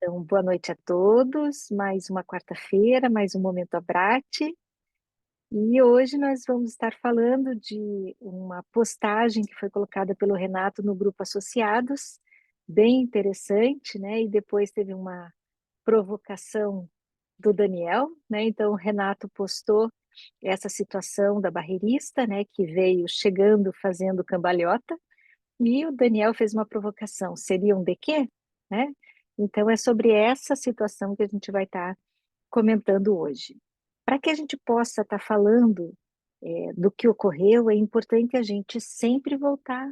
Então, boa noite a todos. Mais uma quarta-feira, mais um Momento Abrate. E hoje nós vamos estar falando de uma postagem que foi colocada pelo Renato no grupo Associados, bem interessante, né? E depois teve uma provocação do Daniel, né? Então, o Renato postou essa situação da barreirista, né? Que veio chegando fazendo cambalhota. E o Daniel fez uma provocação, seria um de quê? Né? Então, é sobre essa situação que a gente vai estar comentando hoje. Para que a gente possa estar falando do que ocorreu, é importante a gente sempre voltar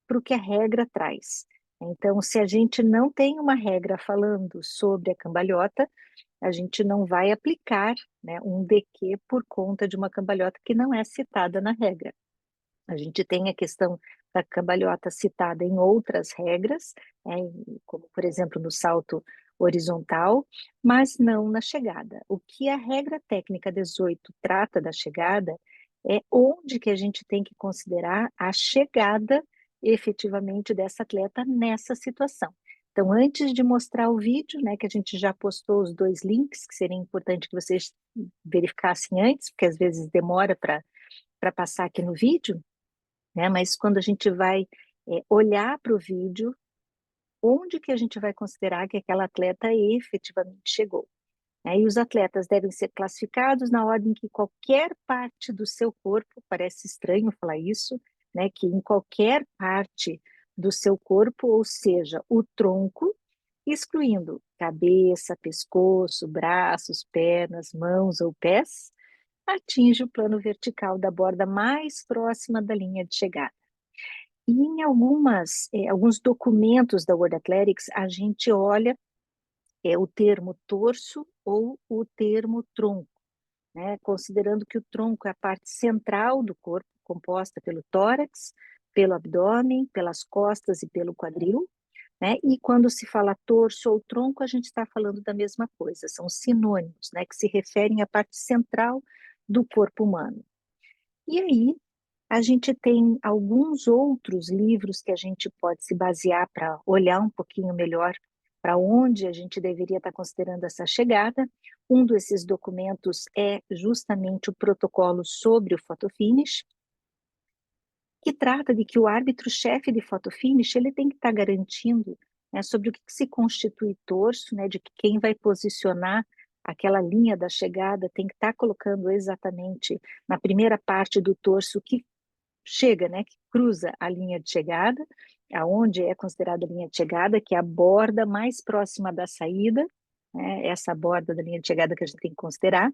para o que a regra traz. Então, se a gente não tem uma regra falando sobre a cambalhota, a gente não vai aplicar, né, um de quê por conta de uma cambalhota que não é citada na regra. A gente tem a questão da cambalhota citada em outras regras, né, como, por exemplo, no salto horizontal, mas não na chegada. O que a regra técnica 18 trata da chegada é onde que a gente tem que considerar a chegada efetivamente dessa atleta nessa situação. Então, antes de mostrar o vídeo, né, que a gente já postou os dois links, que seria importante que vocês verificassem antes, porque às vezes demora para passar aqui no vídeo, né? Mas quando a gente vai olhar para o vídeo, onde que a gente vai considerar que aquela atleta efetivamente chegou? Né? E os atletas devem ser classificados na ordem que qualquer parte do seu corpo, parece estranho falar isso, né? Que em qualquer parte do seu corpo, ou seja, o tronco, excluindo cabeça, pescoço, braços, pernas, mãos ou pés, atinge o plano vertical da borda mais próxima da linha de chegada. E em alguns documentos da World Athletics, a gente olha o termo torso ou o termo tronco, né? Considerando que o tronco é a parte central do corpo, composta pelo tórax, pelo abdômen, pelas costas e pelo quadril, né? E quando se fala torso ou tronco, a gente está falando da mesma coisa, são sinônimos, né? Que se referem à parte central do corpo humano. E aí, a gente tem alguns outros livros que a gente pode se basear para olhar um pouquinho melhor para onde a gente deveria estar considerando essa chegada. Um desses documentos é justamente o protocolo sobre o photofinish, que trata de que o árbitro-chefe de photofinish ele tem que estar garantindo, né, sobre o que se constitui torso, né, de que quem vai posicionar aquela linha da chegada tem que estar colocando exatamente na primeira parte do torso que chega, né, que cruza a linha de chegada, aonde é considerada a linha de chegada, que é a borda mais próxima da saída, né, essa borda da linha de chegada que a gente tem que considerar,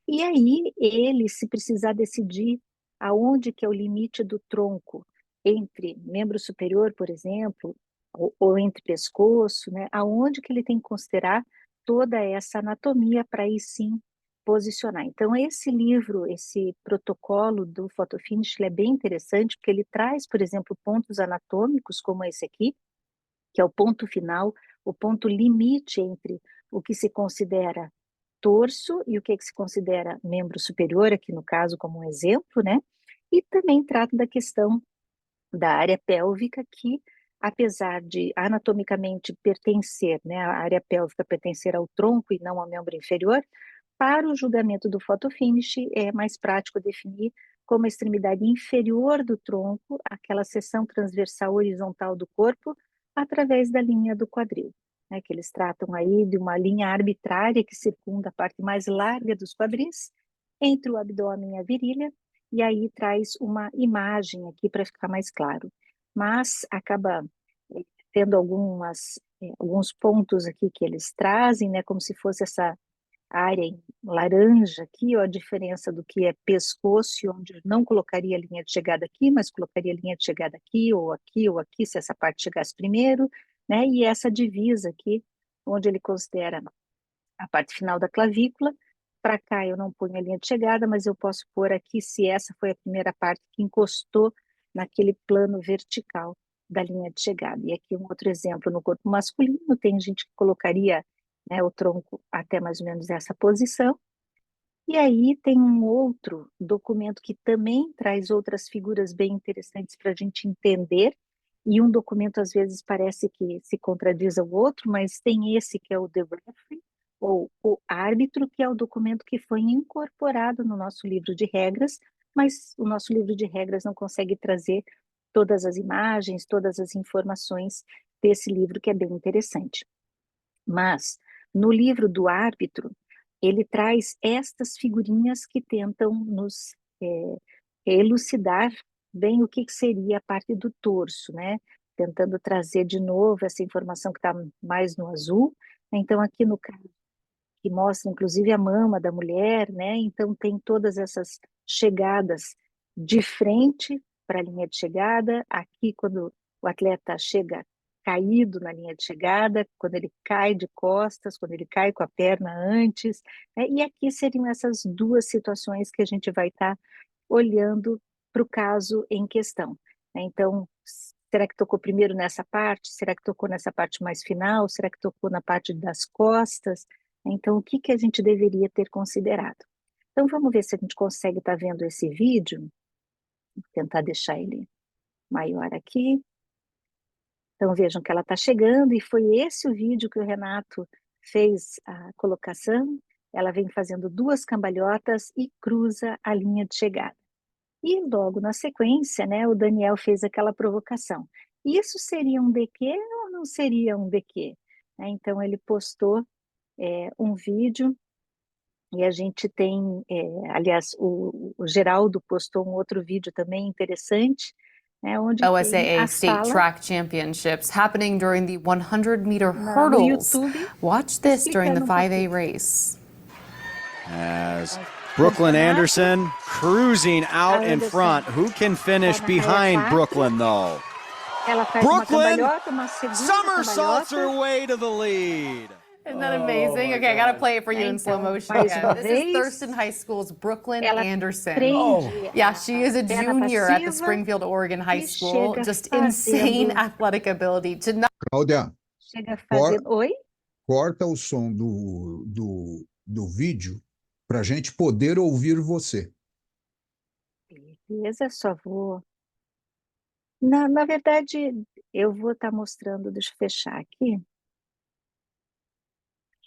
e aí ele, se precisar decidir aonde que é o limite do tronco, entre membro superior, por exemplo, ou entre pescoço, né, aonde que ele tem que considerar toda essa anatomia para aí sim posicionar. Então, esse livro, esse protocolo do photofinish, ele é bem interessante, porque ele traz, por exemplo, pontos anatômicos, como esse aqui, que é o ponto final, o ponto limite entre o que se considera torso e o que se considera membro superior, aqui no caso como um exemplo, né? E também trata da questão da área pélvica, que apesar de anatomicamente pertencer, né, a área pélvica pertencer ao tronco e não ao membro inferior, para o julgamento do photofinish é mais prático definir como a extremidade inferior do tronco, aquela seção transversal horizontal do corpo, através da linha do quadril, né, que eles tratam aí de uma linha arbitrária que circunda a parte mais larga dos quadris, entre o abdômen e a virilha, e aí traz uma imagem aqui para ficar mais claro. Mas acaba tendo alguns pontos aqui que eles trazem, né, como se fosse essa área em laranja aqui, ó, a diferença do que é pescoço, onde eu não colocaria a linha de chegada aqui, mas colocaria a linha de chegada aqui, ou aqui, se essa parte chegasse primeiro, né? E essa divisa aqui, onde ele considera a parte final da clavícula. Para cá eu não ponho a linha de chegada, mas eu posso pôr aqui se essa foi a primeira parte que encostou naquele plano vertical da linha de chegada. E aqui um outro exemplo no corpo masculino, tem gente que colocaria, né, o tronco até mais ou menos essa posição. E aí tem um outro documento que também traz outras figuras bem interessantes para a gente entender, e um documento às vezes parece que se contradiz ao outro, mas tem esse que é o The Referee, ou o árbitro, que é o documento que foi incorporado no nosso livro de regras, mas o nosso livro de regras não consegue trazer todas as imagens, todas as informações desse livro, que é bem interessante. Mas, no livro do árbitro, ele traz estas figurinhas que tentam nos elucidar bem o que seria a parte do torso, né? Tentando trazer de novo essa informação que está mais no azul. Então, aqui no caso, que mostra inclusive a mama da mulher, né? Então, tem todas essas chegadas de frente para a linha de chegada. Aqui, quando o atleta chega caído na linha de chegada, quando ele cai de costas, quando ele cai com a perna antes, né? E aqui seriam essas duas situações que a gente vai estar olhando para o caso em questão, né? Então, será que tocou primeiro nessa parte? Será que tocou nessa parte mais final? Será que tocou na parte das costas? Então, o que que a gente deveria ter considerado? Então, vamos ver se a gente consegue estar vendo esse vídeo. Vou tentar deixar ele maior aqui. Então, vejam que ela está chegando, e foi esse o vídeo que o Renato fez a colocação. Ela vem fazendo duas cambalhotas e cruza a linha de chegada. E logo na sequência, né, o Daniel fez aquela provocação. Isso seria um DQ ou não seria um DQ? Então, ele postou um vídeo, e a gente tem, aliás, o Geraldo postou um outro vídeo também interessante, né, onde tem OSAA a State fala Track Championships happening during the 100-meter no hurdles. YouTube, Watch this during the explicando um 5A pouquinho. race. As Então, Brooklyn campeonato, Anderson cruising out in Anderson front. Who can está finish na raia behind 4, Brooklyn, though? ela faz uma Brooklyn cambalhota, uma segunda somersaults her cambalhota, way to the lead. Isn't that amazing? Okay, I gotta play it for you in slow Então, motion mais again. uma This is vez, Thurston High School's Brooklyn ela Anderson. prende Yeah, she is a perna junior at the passiva Springfield, Oregon High e School. chega Just insane fazendo, athletic ability to not Cláudia, oi? corta o som do vídeo para a gente poder ouvir você. Beleza, só vou. Na verdade, eu vou estar mostrando, deixa eu fechar aqui,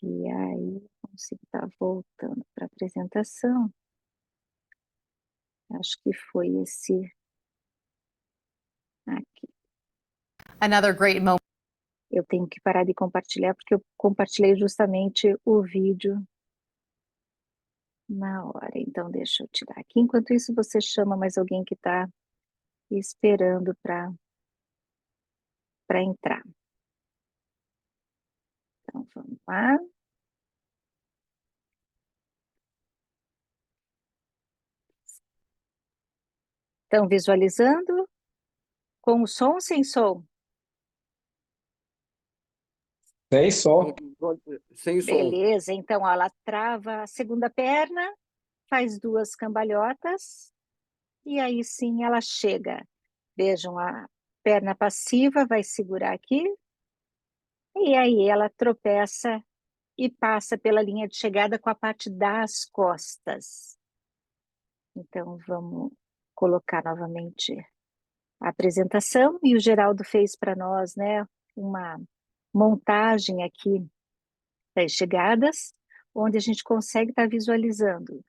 e aí eu consigo estar voltando para a apresentação. Acho que foi esse aqui. another great moment. Eu tenho que parar de compartilhar, porque eu compartilhei justamente o vídeo na hora. Então, deixa eu tirar aqui. Enquanto isso, você chama mais alguém que está esperando para entrar. Então, vamos lá. Estão visualizando? Com o som ou sem som? Sem som. Sem som. Beleza, então ó, ela trava a segunda perna, faz duas cambalhotas, e aí sim ela chega. Vejam, a perna passiva vai segurar aqui, e aí ela tropeça e passa pela linha de chegada com a parte das costas. Então, vamos colocar novamente a apresentação, e o Geraldo fez para nós, né, uma montagem aqui das chegadas, onde a gente consegue estar visualizando.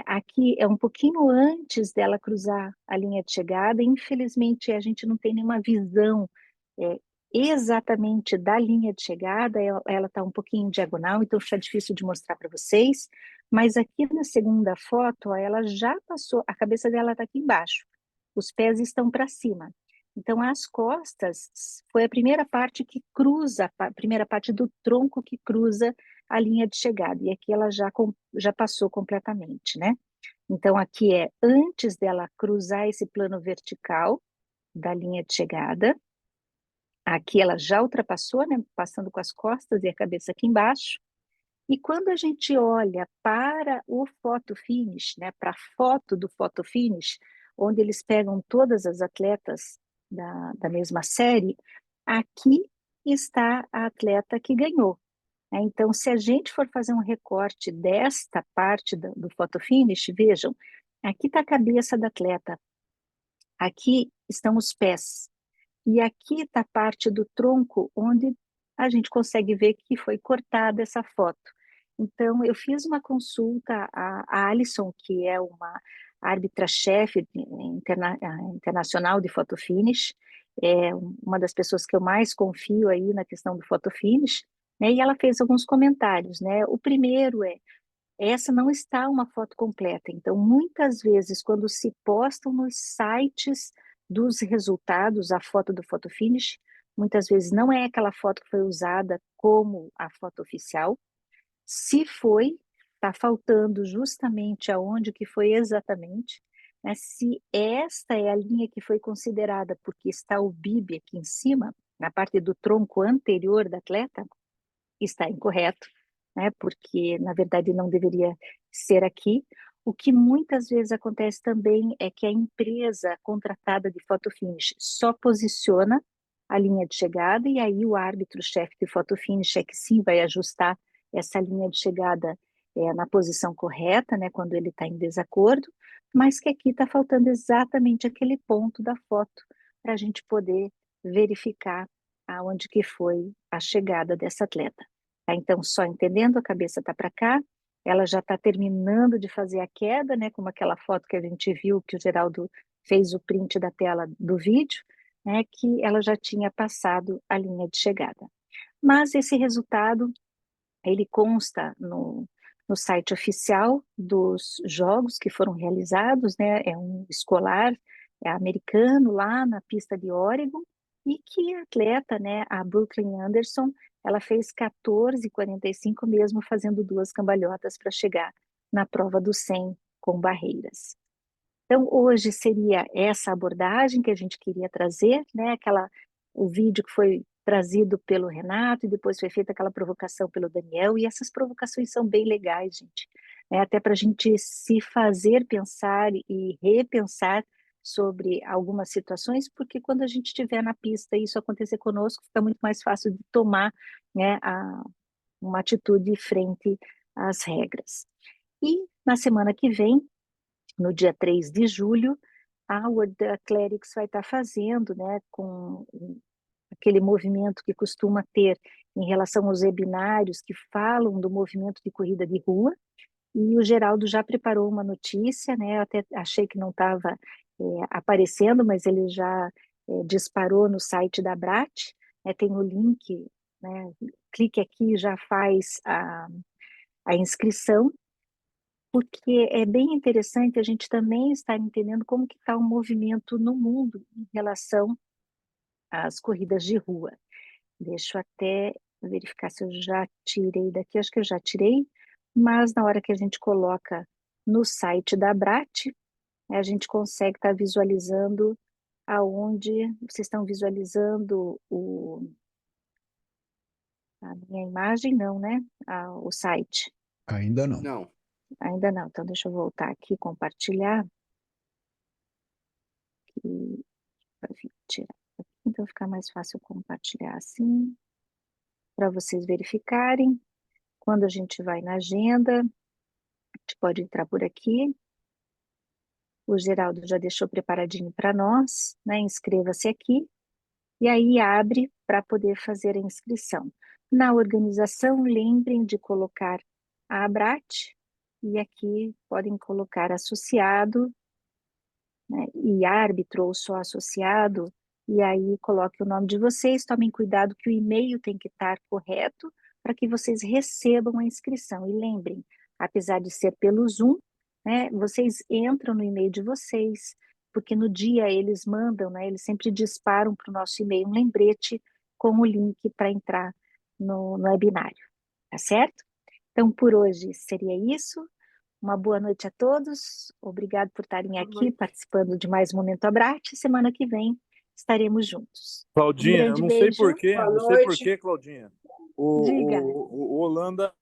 Aqui é um pouquinho antes dela cruzar a linha de chegada, infelizmente a gente não tem nenhuma visão exatamente da linha de chegada, ela está um pouquinho diagonal, então fica difícil de mostrar para vocês, mas aqui na segunda foto, ó, ela já passou, a cabeça dela está aqui embaixo, os pés estão para cima. Então, as costas foi a primeira parte que cruza, a primeira parte do tronco que cruza a linha de chegada, e aqui ela já passou completamente, né? Então, aqui é antes dela cruzar esse plano vertical da linha de chegada, aqui ela já ultrapassou, né? Passando com as costas e a cabeça aqui embaixo, e quando a gente olha para o photo finish, né? Para a foto do photo finish, onde eles pegam todas as atletas da mesma série, aqui está a atleta que ganhou. Então, se a gente for fazer um recorte desta parte do photo finish, vejam, aqui está a cabeça da atleta, aqui estão os pés, E aqui está parte do tronco onde a gente consegue ver que foi cortada essa foto. Então, eu fiz uma consulta à Alison, que é uma árbitra-chefe internacional de photofinish, é uma das pessoas que eu mais confio aí na questão do photofinish, né? E ela fez alguns comentários, né? O primeiro essa não está uma foto completa. Então, muitas vezes, quando se postam nos sites dos resultados, a foto do photofinish, muitas vezes não é aquela foto que foi usada como a foto oficial. Se foi, está faltando justamente aonde que foi exatamente, né? Se esta é a linha que foi considerada, porque está o bib aqui em cima, na parte do tronco anterior da atleta, está incorreto, né? Porque na verdade não deveria ser aqui. O que muitas vezes acontece também é que a empresa contratada de photofinish só posiciona a linha de chegada e aí o árbitro-chefe de photofinish é que sim vai ajustar essa linha de chegada na posição correta, né, quando ele está em desacordo, mas que aqui está faltando exatamente aquele ponto da foto para a gente poder verificar aonde que foi a chegada dessa atleta. Tá? Então, só entendendo, a cabeça está para cá, ela já está terminando de fazer a queda, né, como aquela foto que a gente viu que o Geraldo fez o print da tela do vídeo, né, que ela já tinha passado a linha de chegada. Mas esse resultado, ele consta no site oficial dos jogos que foram realizados, né, é um escolar americano lá na pista de Oregon, e que a atleta, né, a Brooklyn Anderson, ela fez 14,45 mesmo fazendo 2 cambalhotas para chegar na prova do 100 com barreiras. Então, hoje seria essa abordagem que a gente queria trazer, né? O vídeo que foi trazido pelo Renato e depois foi feita aquela provocação pelo Daniel, e essas provocações são bem legais, gente, né? Até para a gente se fazer pensar e repensar sobre algumas situações, porque quando a gente estiver na pista e isso acontecer conosco, fica muito mais fácil de tomar, né, uma atitude frente às regras. E na semana que vem, no dia 3 de julho, a World Athletics vai estar fazendo, né, com aquele movimento que costuma ter em relação aos webinários que falam do movimento de corrida de rua, e o Geraldo já preparou uma notícia, né, eu até achei que não estava aparecendo, mas ele já disparou no site da Brat, né, tem o link, né, clique aqui e já faz a inscrição, porque é bem interessante a gente também estar entendendo como que está o movimento no mundo em relação às corridas de rua. Deixa eu até verificar se eu já tirei daqui, acho que eu já tirei, mas na hora que a gente coloca no site da Brat, a gente consegue estar visualizando aonde vocês estão visualizando a minha imagem, não, né? O site. Ainda não. Não. Ainda não, então deixa eu voltar aqui, compartilhar. E tirar aqui, então fica mais fácil compartilhar assim, para vocês verificarem. Quando a gente vai na agenda, a gente pode entrar por aqui. O Geraldo já deixou preparadinho para nós, né? Inscreva-se aqui. E aí abre para poder fazer a inscrição. Na organização, lembrem de colocar a Abrat, e aqui podem colocar associado, né, e árbitro ou só associado, e aí coloque o nome de vocês, tomem cuidado que o e-mail tem que estar correto para que vocês recebam a inscrição. E lembrem, apesar de ser pelo Zoom, né, vocês entram no e-mail de vocês, porque no dia eles mandam, né, eles sempre disparam para o nosso e-mail um lembrete com o link para entrar no webinário, tá certo? Então, por hoje seria isso. Uma boa noite a todos. Obrigado por estarem aqui participando de mais um Momento Abrat. Semana que vem estaremos juntos. Claudinha, eu grande não sei beijo. porquê, Boa não sei noite. porquê, Claudinha. Diga. O Holanda